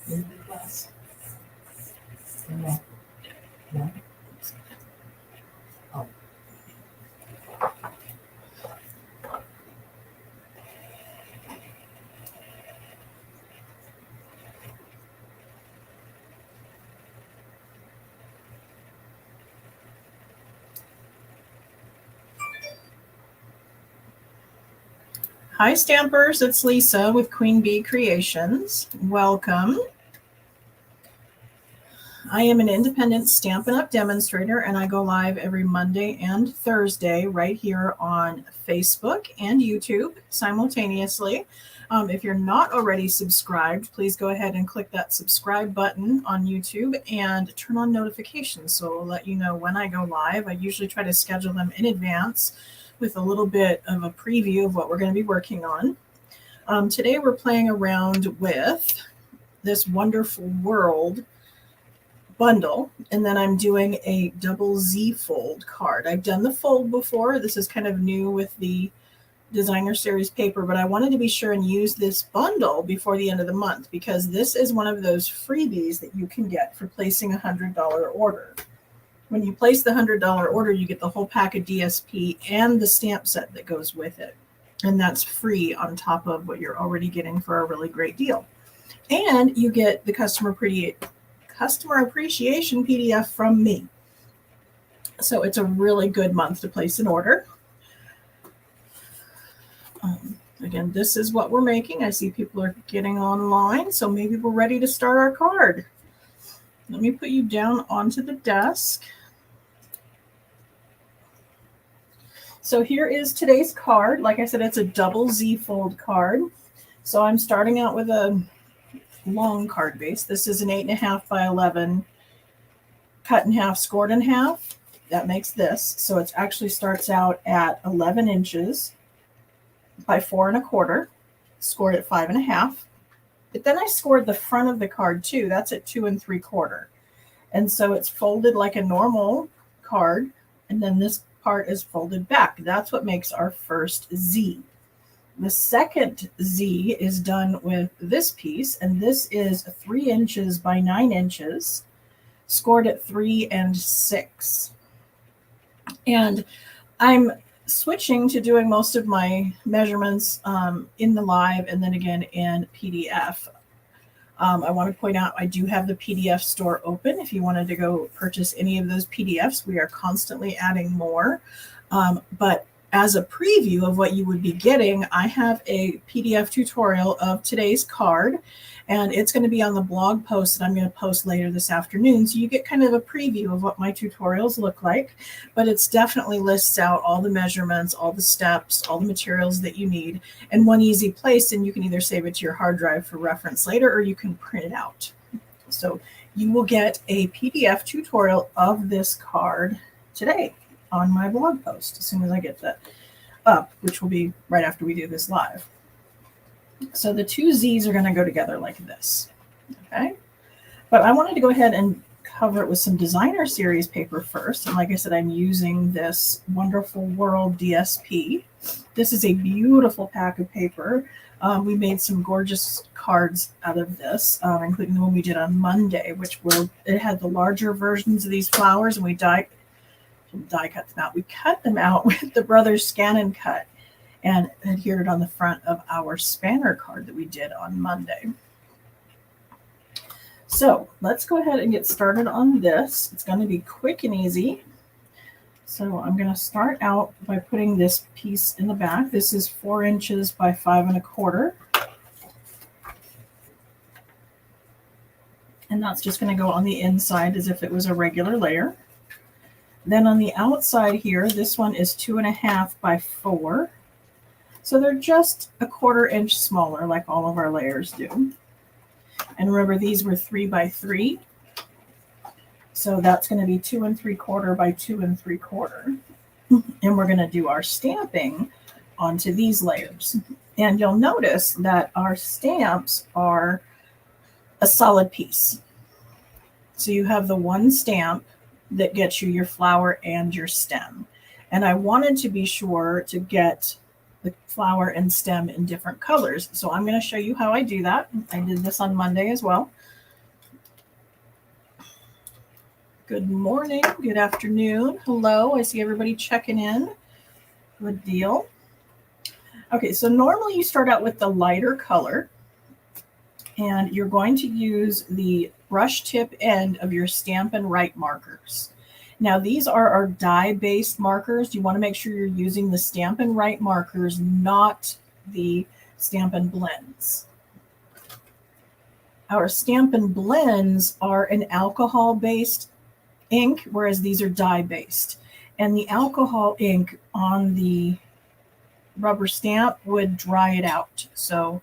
In the glass. No. No. Oh. Hi, Stampers. It's Lisa with Queen Bee Creations. Welcome. I am an independent Stampin' Up! Demonstrator, and I go live every Monday and Thursday right here on Facebook and YouTube simultaneously. If you're not already subscribed, please go ahead and click that subscribe button on YouTube and turn on notifications so it'll let you know when I go live. I usually try to schedule them in advance with a little bit of a preview of what we're going to be working on. Today we're playing around with this Wonderful World bundle, and then I'm doing a double Z fold card. I've done the fold before. This is kind of new with the designer series paper, but I wanted to be sure and use this bundle before the end of the month because this is one of those freebies that you can get for placing a $100 order. When you place the $100 order, you get the whole pack of DSP and the stamp set that goes with it, and that's free on top of what you're already getting for a really great deal. And you get the customer appreciation PDF from me. So it's a really good month to place an order. Again, this is what we're making. I see people are getting online, so maybe we're ready to start our card. Let me put you down onto the desk. So here is today's card. Like I said, it's a double Z fold card. So I'm starting out with a long card base. This is an 8.5 by 11, cut in half, scored in half. That makes this. So it actually starts out at 11 inches by 4.25, scored at 5.5. But then I scored the front of the card too. That's at 2.75. And so it's folded like a normal card. And then this part is folded back. That's what makes our first Z. The second Z is done with this piece, and this is 3 inches by 9 inches, scored at 3 and 6. And I'm switching to doing most of my measurements in the live and then again in PDF. I want to point out I do have the PDF store open. If you wanted to go purchase any of those PDFs, we are constantly adding more. But as a preview of what you would be getting, I have a PDF tutorial of today's card, and it's going to be on the blog post that I'm going to post later this afternoon. So you get kind of a preview of what my tutorials look like, but it's definitely lists out all the measurements, all the steps, all the materials that you need in one easy place, and you can either save it to your hard drive for reference later, or you can print it out. So you will get a PDF tutorial of this card today on my blog post as soon as I get that up, which will be right after we do this live. So the two Z's are going to go together like this, okay? But I wanted to go ahead and cover it with some designer series paper first. And like I said, I'm using this Wonderful World DSP. This is a beautiful pack of paper. We made some gorgeous cards out of this, including the one we did on Monday, it had the larger versions of these flowers, and we die cut them out. We cut them out with the Brothers Scan and Cut and adhered it on the front of our spanner card that we did on Monday. So let's go ahead and get started on this. It's going to be quick and easy. So I'm going to start out by putting this piece in the back. This is 4 inches by 5.25. And that's just going to go on the inside as if it was a regular layer. Then on the outside here, this one is 2.5 by 4. So they're just 1/4 inch smaller, like all of our layers do. And remember, these were 3 by 3. So that's going to be 2.75 by 2.75. And we're going to do our stamping onto these layers. And you'll notice that our stamps are a solid piece. So you have the one stamp that gets you your flower and your stem. And I wanted to be sure to get the flower and stem in different colors. So I'm going to show you how I do that. I did this on Monday as well. Good morning, good afternoon. Hello, I see everybody checking in. Good deal. Okay, so normally you start out with the lighter color, and you're going to use the brush tip end of your Stampin' Write markers. Now, these are our die-based markers. You want to make sure you're using the Stampin' Write markers, not the Stampin' Blends. Our Stampin' Blends are an alcohol-based ink, whereas these are dye-based. And the alcohol ink on the rubber stamp would dry it out. So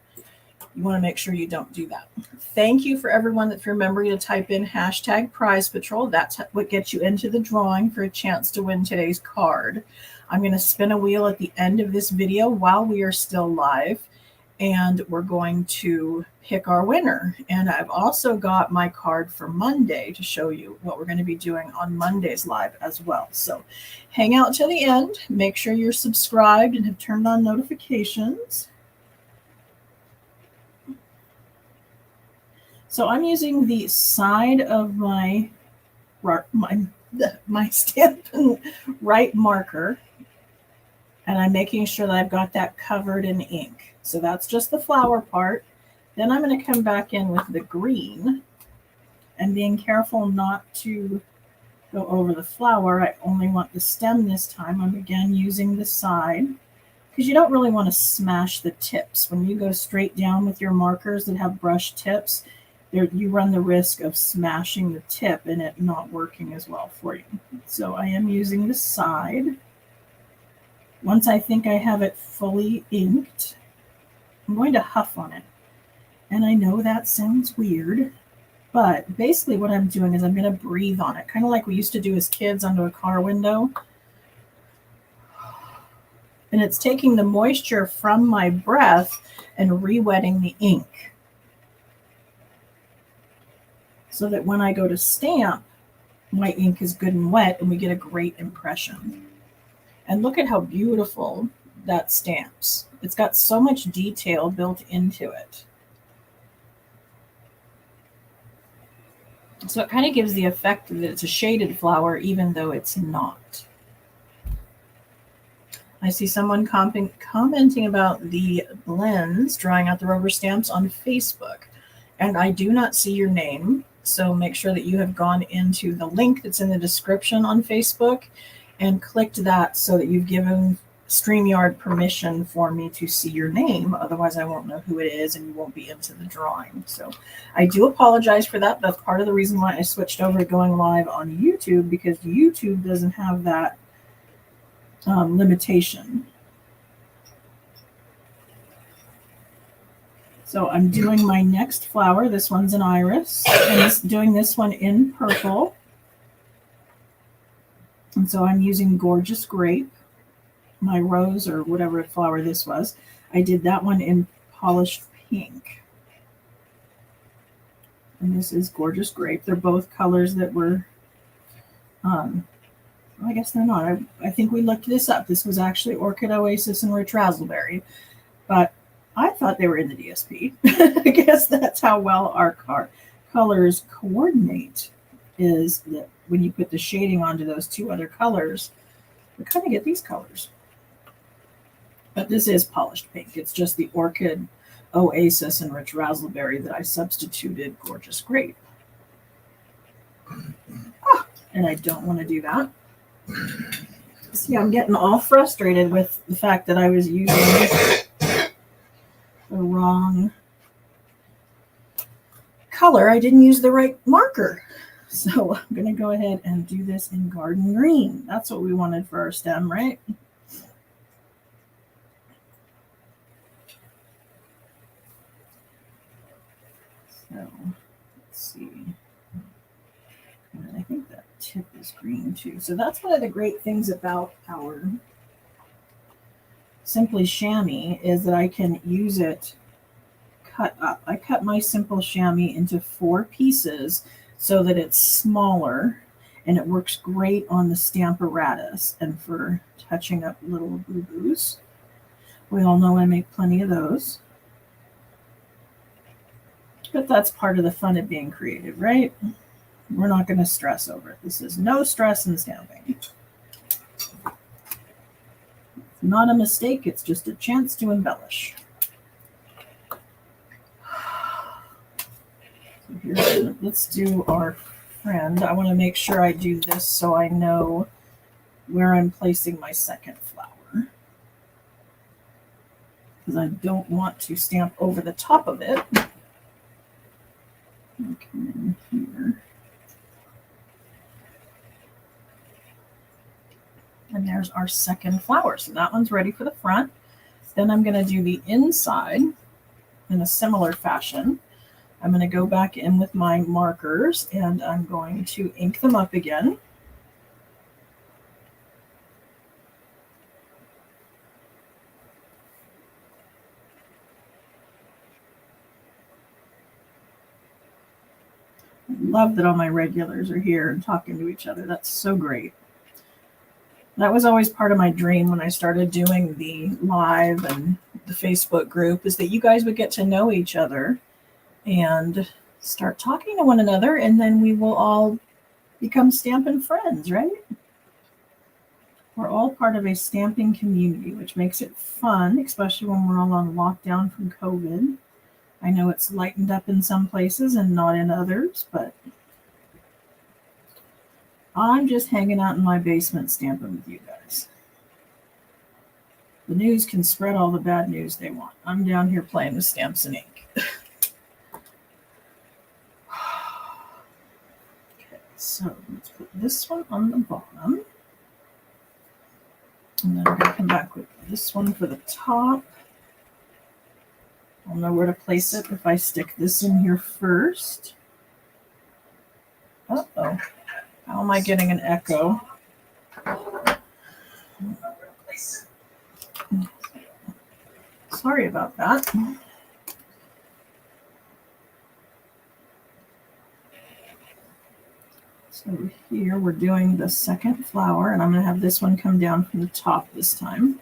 you want to make sure you don't do that. Thank you for everyone that's remembering to type in hashtag Prize Patrol. That's what gets you into the drawing for a chance to win today's card. I'm going to spin a wheel at the end of this video while we are still live, and we're going to pick our winner. And I've also got my card for Monday to show you what we're going to be doing on Monday's live as well. So hang out till the end. Make sure you're subscribed and have turned on notifications. So I'm using the side of my Stampin' Write marker, and I'm making sure that I've got that covered in ink. So that's just the flower part. Then I'm going to come back in with the green, and being careful not to go over the flower. I only want the stem this time. I'm again using the side, because you don't really want to smash the tips. When you go straight down with your markers that have brush tips, you run the risk of smashing the tip and it not working as well for you. So I am using the side. Once I think I have it fully inked, I'm going to huff on it. And I know that sounds weird, but basically what I'm doing is I'm going to breathe on it, kind of like we used to do as kids onto a car window. And it's taking the moisture from my breath and re-wetting the ink, so that when I go to stamp, my ink is good and wet and we get a great impression. And look at how beautiful that stamps. It's got so much detail built into it. So it kind of gives the effect that it's a shaded flower, even though it's not. I see someone commenting about the blends, drawing out the rubber stamps on Facebook. And I do not see your name. So make sure that you have gone into the link that's in the description on Facebook and clicked that so that you've given StreamYard permission for me to see your name. Otherwise, I won't know who it is and you won't be into the drawing. So I do apologize for that. That's part of the reason why I switched over to going live on YouTube, because YouTube doesn't have that limitation. So I'm doing my next flower. This one's an iris, and doing this one in purple. And so I'm using Gorgeous Grape, my rose or whatever flower this was. I did that one in polished pink. And this is Gorgeous Grape. They're both colors that were, I guess they're not. I think we looked this up. This was actually Orchid Oasis and Rich Razzleberry. But I thought they were in the DSP. I guess that's how well our colors coordinate, is that when you put the shading onto those two other colors, we kind of get these colors. But this is polished pink. It's just the Orchid Oasis and Rich Razzleberry that I substituted Gorgeous Grape. And I don't want to do that. See, I'm getting all frustrated with the fact that I was using the wrong color. I didn't use the right marker. So I'm going to go ahead and do this in garden green. That's what we wanted for our stem, right? So let's see. And I think that tip is green too. So that's one of the great things about our Simply Chamois, is that I can use it cut up. I cut my Simple Chamois into 4 pieces so that it's smaller, and it works great on the Stamparatus and for touching up little boo-boos. We all know I make plenty of those. But that's part of the fun of being creative, right? We're not going to stress over it. This is no stress in stamping. It's not a mistake. It's just a chance to embellish. So here, let's do our friend. I want to make sure I do this so I know where I'm placing my second flower, because I don't want to stamp over the top of it. Okay, in here. And there's our second flower. So that one's ready for the front. Then I'm going to do the inside in a similar fashion. I'm going to go back in with my markers and I'm going to ink them up again. I love that all my regulars are here and talking to each other. That's so great. That was always part of my dream when I started doing the live and the Facebook group, is that you guys would get to know each other and start talking to one another, and then we will all become Stampin' friends, right? We're all part of a stamping community, which makes it fun, especially when we're all on lockdown from COVID. I know it's lightened up in some places and not in others, but I'm just hanging out in my basement stamping with you guys. The news can spread all the bad news they want. I'm down here playing with stamps and ink. Okay, so let's put this one on the bottom. And then I'm going to come back with this one for the top. I'll know where to place it if I stick this in here first. Uh-oh. How am I getting an echo? Sorry about that. So here we're doing the second flower, and I'm going to have this one come down from the top this time.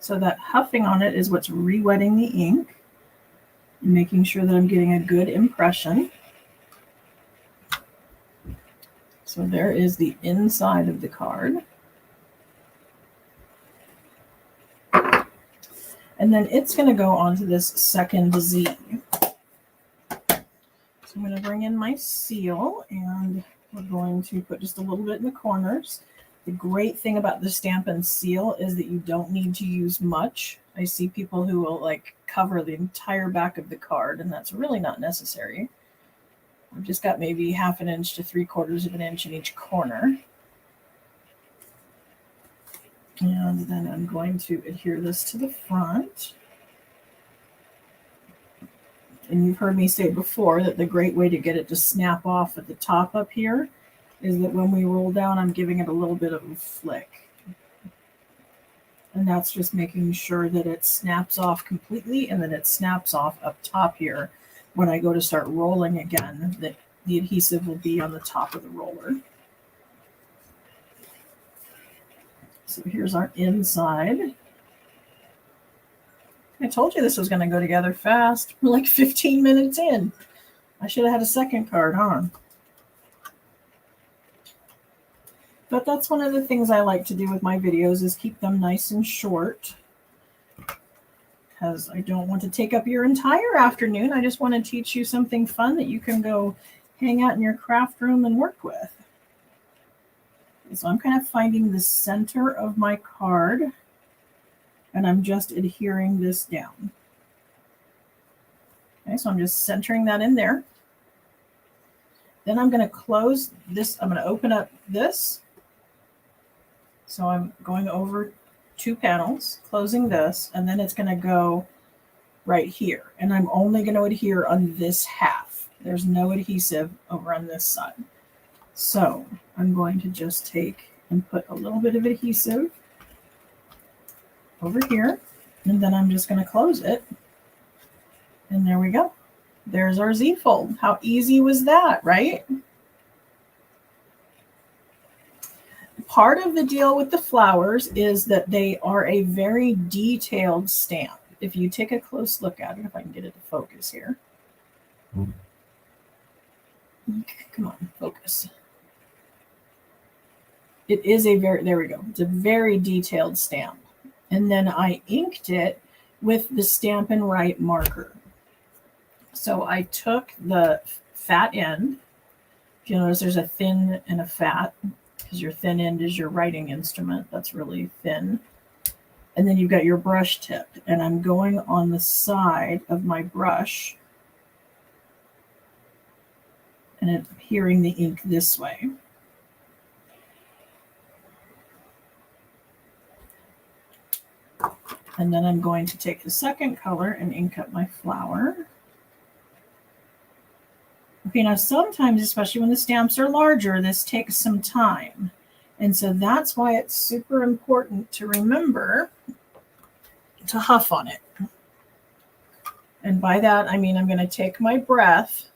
So that huffing on it is what's re-wetting the ink and making sure that I'm getting a good impression. So there is the inside of the card. And then it's going to go onto this second Z. So I'm going to bring in my seal, and we're going to put just a little bit in the corners. The great thing about the Stampin' Seal is that you don't need to use much. I see people who will like cover the entire back of the card, and that's really not necessary. I've just got maybe 1/2 inch to 3/4 of an inch in each corner. And then I'm going to adhere this to the front. And you've heard me say before that the great way to get it to snap off at the top up here is that when we roll down, I'm giving it a little bit of a flick. And that's just making sure that it snaps off completely and then it snaps off up top here. When I go to start rolling again, that the adhesive will be on the top of the roller. So here's our inside. I told you this was going to go together fast. We're like 15 minutes in. I should have had a second card, huh? But that's one of the things I like to do with my videos, is keep them nice and short, because I don't want to take up your entire afternoon. I just want to teach you something fun that you can go hang out in your craft room and work with. So I'm kind of finding the center of my card, and I'm just adhering this down. Okay, so I'm just centering that in there. Then I'm going to close this. I'm going to open up this. So I'm going over 2 panels, closing this, and then it's going to go right here. And I'm only going to adhere on this half. There's no adhesive over on this side. So I'm going to just take and put a little bit of adhesive over here, and then I'm just going to close it. And there we go. There's our Z fold. How easy was that, right? Part of the deal with the flowers is that they are a very detailed stamp. If you take a close look at it, if I can get it to focus here. Come on, focus. It is a very, there we go. It's a very detailed stamp. And then I inked it with the Stampin' Right marker. So I took the fat end. If you notice, there's a thin and a fat, because your thin end is your writing instrument. That's really thin. And then you've got your brush tip. And I'm going on the side of my brush and adhering the ink this way. And then I'm going to take the second color and ink up my flower. Okay, now sometimes, especially when the stamps are larger, this takes some time. And so that's why it's super important to remember to huff on it. And by that, I mean I'm going to take my breath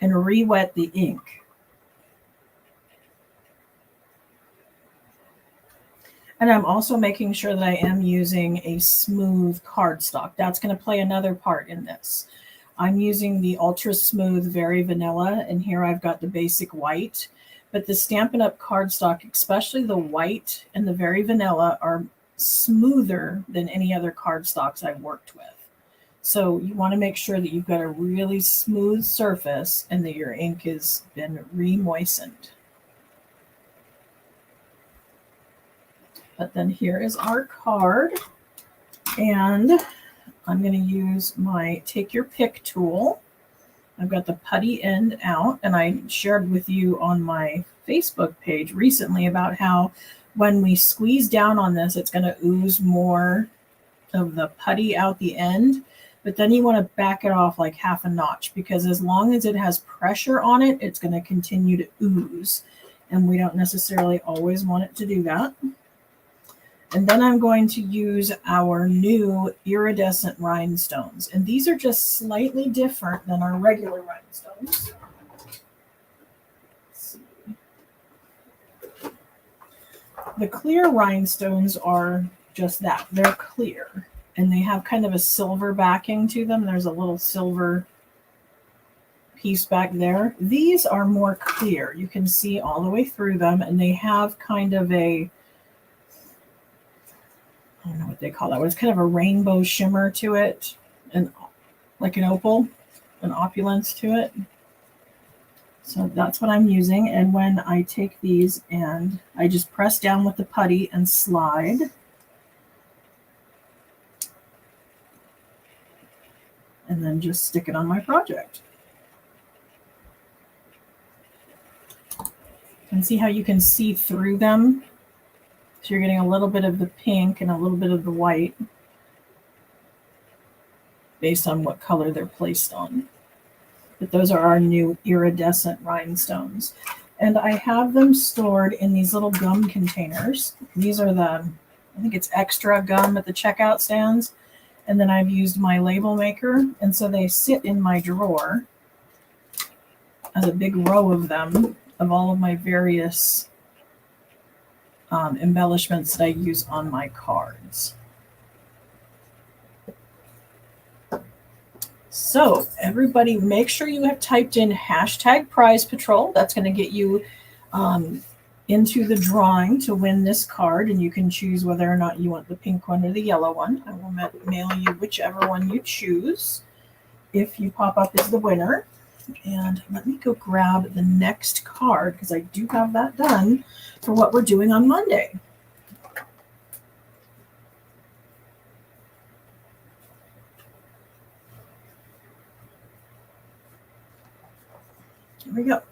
and re-wet the ink. And I'm also making sure that I am using a smooth cardstock. That's going to play another part in this. I'm using the Ultra Smooth Very Vanilla, and here I've got the basic white. But the Stampin' Up! Cardstock, especially the white and the Very Vanilla, are smoother than any other cardstocks I've worked with. So you want to make sure that you've got a really smooth surface and that your ink has been re-moistened. But then here is our card, and I'm going to use my Take Your Pick tool. I've got the putty end out, and I shared with you on my Facebook page recently about how when we squeeze down on this, it's going to ooze more of the putty out the end, but then you want to back it off like half a notch, because as long as it has pressure on it, it's going to continue to ooze, and we don't necessarily always want it to do that. And then I'm going to use our new iridescent rhinestones. And these are just slightly different than our regular rhinestones. Let's see. The clear rhinestones are just that. They're clear. And they have kind of a silver backing to them. There's a little silver piece back there. These are more clear. You can see all the way through them. And they have kind of a, I don't know what they call that. It's kind of a rainbow shimmer to it, and like an opal, an opulence to it. So that's what I'm using. And when I take these and I just press down with the putty and slide, and then just stick it on my project. And see how you can see through them? So you're getting a little bit of the pink and a little bit of the white based on what color they're placed on. But those are our new iridescent rhinestones. And I have them stored in these little gum containers. These are the, I think it's extra gum at the checkout stands. And then I've used my label maker. And so they sit in my drawer as a big row of them, of all of my various embellishments that I use on my cards. So everybody, make sure you have typed in hashtag Prize Patrol. That's going to get you into the drawing to win this card, and you can choose whether or not you want the pink one or the yellow one. I will mail you whichever one you choose if you pop up as the winner. And let me go grab the next card, because I do have that done for what we're doing on Monday. Here we go.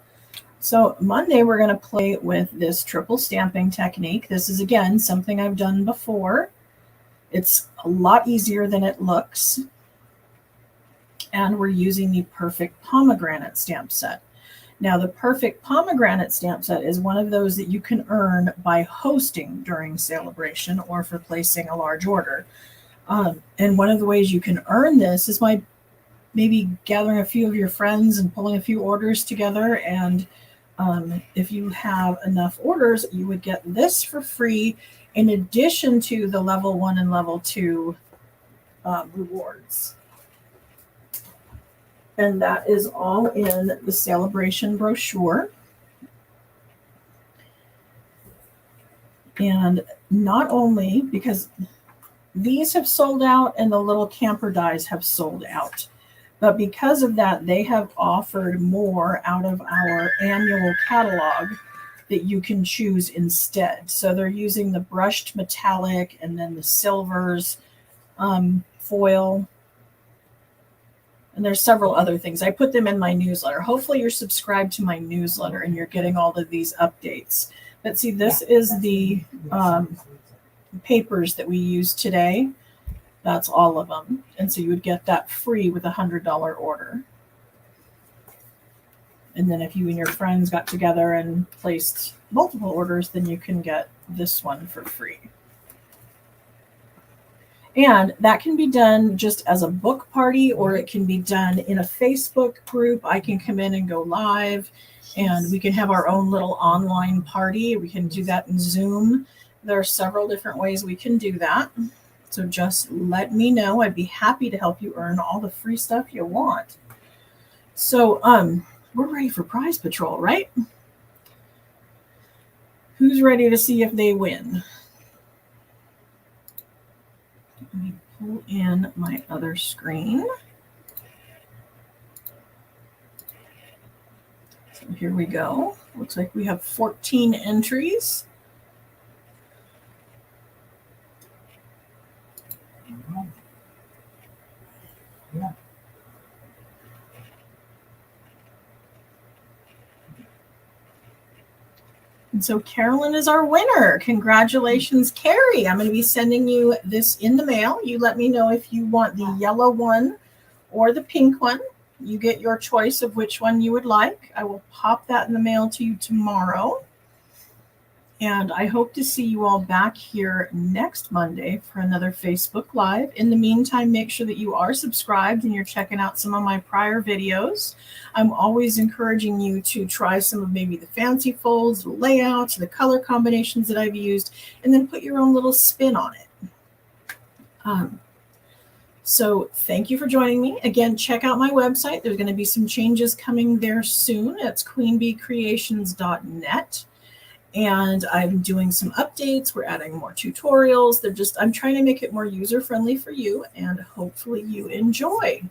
So Monday, we're going to play with this triple stamping technique. This is, again, something I've done before. It's a lot easier than it looks. and we're using the Perfect Pomegranate stamp set. Now, the Perfect Pomegranate stamp set is one of those that you can earn by hosting during Sale-a-bration or for placing a large order. And one of the ways you can earn this is by maybe gathering a few of your friends and pulling a few orders together. And if you have enough orders, you would get this for free in addition to the level 1 and level 2 rewards. And that is all in the Sale-a-bration brochure. And not only because these have sold out and the little camper dies have sold out, but because of that, they have offered more out of our annual catalog that you can choose instead. So they're using the brushed metallic and then the silvers foil. And there's several other things. I put them in my newsletter. Hopefully you're subscribed to my newsletter and you're getting all of these updates. But see, this is the papers that we use today. That's all of them. And so you would get that free with a $100 order. And then if you and your friends got together and placed multiple orders, then you can get this one for free. And that can be done just as a book party, or it can be done in a Facebook group. I can come in and go live, and we can have our own little online party. We can do that in Zoom. There are several different ways we can do that. So just let me know. I'd be happy to help you earn all the free stuff you want. So we're ready for Prize Patrol, right? Who's ready to see if they win? Let me pull in my other screen. So here we go. Looks like we have 14 entries. Yeah. And so Carolyn is our winner. Congratulations, Carrie. I'm going to be sending you this in the mail. You let me know if you want the yellow one or the pink one. You get your choice of which one you would like. I will pop that in the mail to you tomorrow. And I hope to see you all back here next Monday for another Facebook Live. In the meantime, make sure that you are subscribed and you're checking out some of my prior videos. I'm always encouraging you to try some of maybe the fancy folds, the layouts, the color combinations that I've used, and then put your own little spin on it. So thank you for joining me. Again, check out my website. There's going to be some changes coming there soon. It's queenbeecreations.net. And I'm doing some updates. We're adding more tutorials. I'm trying to make it more user-friendly for you, and hopefully you enjoy.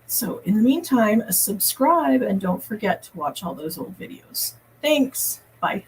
So in the meantime, subscribe and don't forget to watch all those old videos. Thanks. Bye.